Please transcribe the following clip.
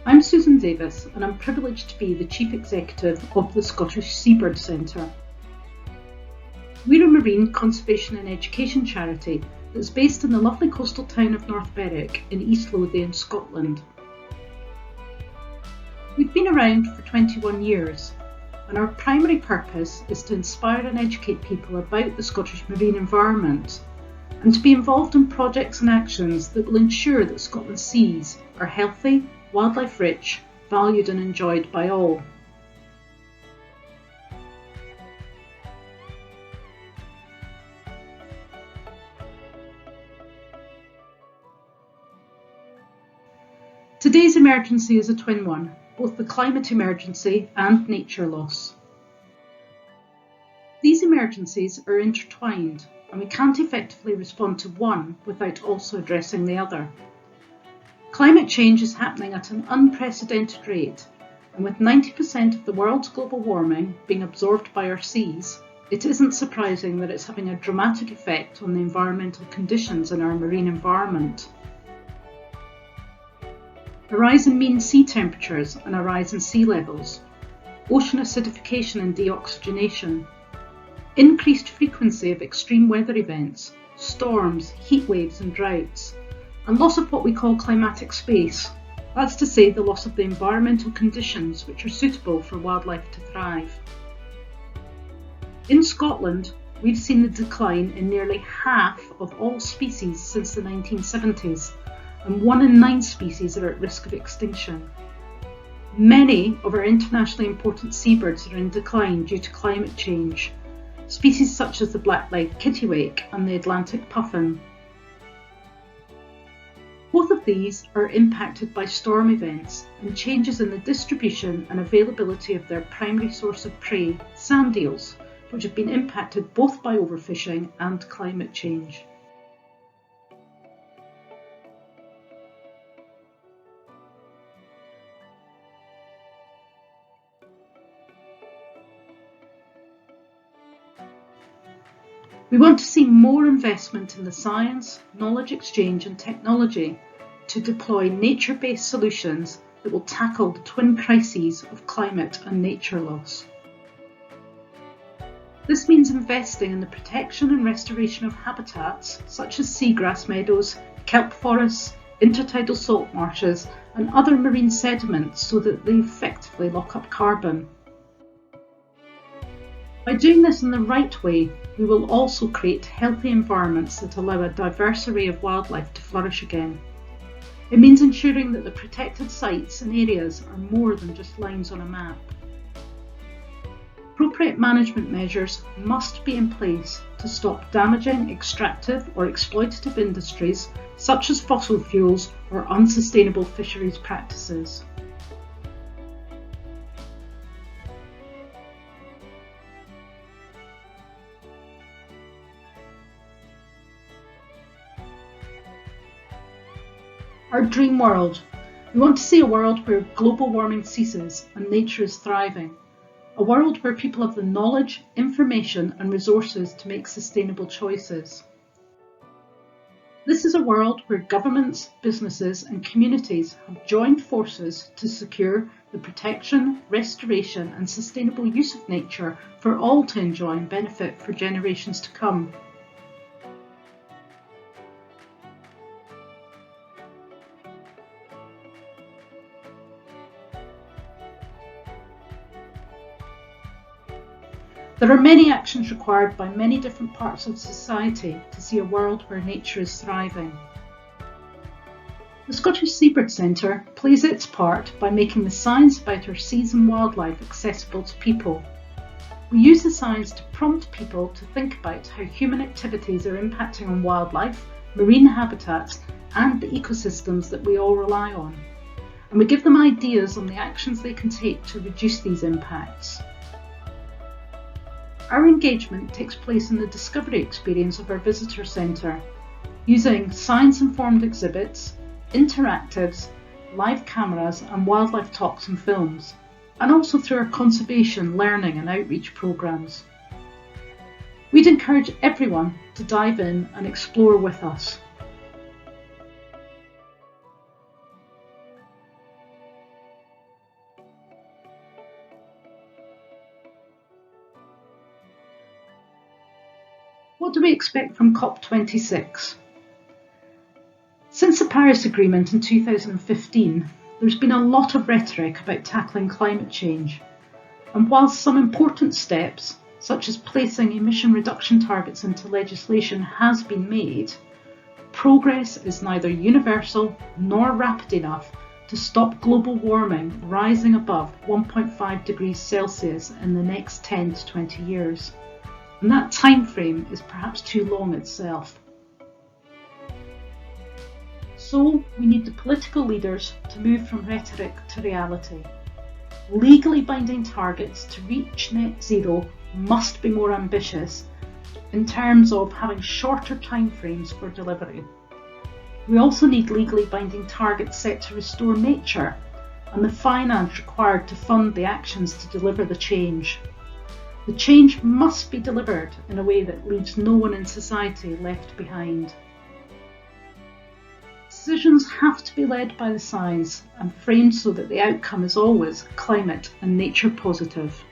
I'm Susan Davis and I'm privileged to be the Chief Executive of the Scottish Seabird Centre. We're a marine conservation and education charity that's based in the lovely coastal town of North Berwick in East Lothian, Scotland. We've been around for 21 years and our primary purpose is to inspire and educate people about the Scottish marine environment and to be involved in projects and actions that will ensure that Scotland's seas are healthy, wildlife rich, valued and enjoyed by all. Today's emergency is a twin one, both the climate emergency and nature loss. These emergencies are intertwined and we can't effectively respond to one without also addressing the other. Climate change is happening at an unprecedented rate, and with 90% of the world's global warming being absorbed by our seas, it isn't surprising that it's having a dramatic effect on the environmental conditions in our marine environment. A rise in mean sea temperatures and a rise in sea levels, ocean acidification and deoxygenation, increased frequency of extreme weather events, storms, heat waves and droughts, and loss of what we call climatic space. That's to say the loss of the environmental conditions which are suitable for wildlife to thrive. In Scotland, we've seen the decline in nearly half of all species since the 1970s, and 1 in 9 species are at risk of extinction. Many of our internationally important seabirds are in decline due to climate change, species such as the black-legged kittiwake and the Atlantic puffin. Both of these are impacted by storm events and changes in the distribution and availability of their primary source of prey, sand eels, which have been impacted both by overfishing and climate change. We want to see more investment in the science, knowledge exchange and technology to deploy nature-based solutions that will tackle the twin crises of climate and nature loss. This means investing in the protection and restoration of habitats such as seagrass meadows, kelp forests, intertidal salt marshes and other marine sediments so that they effectively lock up carbon. By doing this in the right way, we will also create healthy environments that allow a diverse array of wildlife to flourish again. It means ensuring that the protected sites and areas are more than just lines on a map. Appropriate management measures must be in place to stop damaging extractive or exploitative industries such as fossil fuels or unsustainable fisheries practices. Our dream world. We want to see a world where global warming ceases and nature is thriving. A world where people have the knowledge, information and resources to make sustainable choices. This is a world where governments, businesses and communities have joined forces to secure the protection, restoration and sustainable use of nature for all to enjoy and benefit for generations to come. There are many actions required by many different parts of society to see a world where nature is thriving. The Scottish Seabird Centre plays its part by making the science about our seas and wildlife accessible to people. We use the science to prompt people to think about how human activities are impacting on wildlife, marine habitats and the ecosystems that we all rely on. And we give them ideas on the actions they can take to reduce these impacts. Our engagement takes place in the discovery experience of our visitor centre, using science-informed exhibits, interactives, live cameras and wildlife talks and films, and also through our conservation, learning and outreach programmes. We'd encourage everyone to dive in and explore with us. What do we expect from COP26? Since the Paris Agreement in 2015, there's been a lot of rhetoric about tackling climate change. And whilst some important steps, such as placing emission reduction targets into legislation, has been made, progress is neither universal nor rapid enough to stop global warming rising above 1.5 degrees Celsius in the next 10 to 20 years. And that time frame is perhaps too long itself. So we need the political leaders to move from rhetoric to reality. Legally binding targets to reach net zero must be more ambitious in terms of having shorter timeframes for delivery. We also need legally binding targets set to restore nature and the finance required to fund the actions to deliver the change. The change must be delivered in a way that leaves no one in society left behind. Decisions have to be led by the science and framed so that the outcome is always climate and nature positive.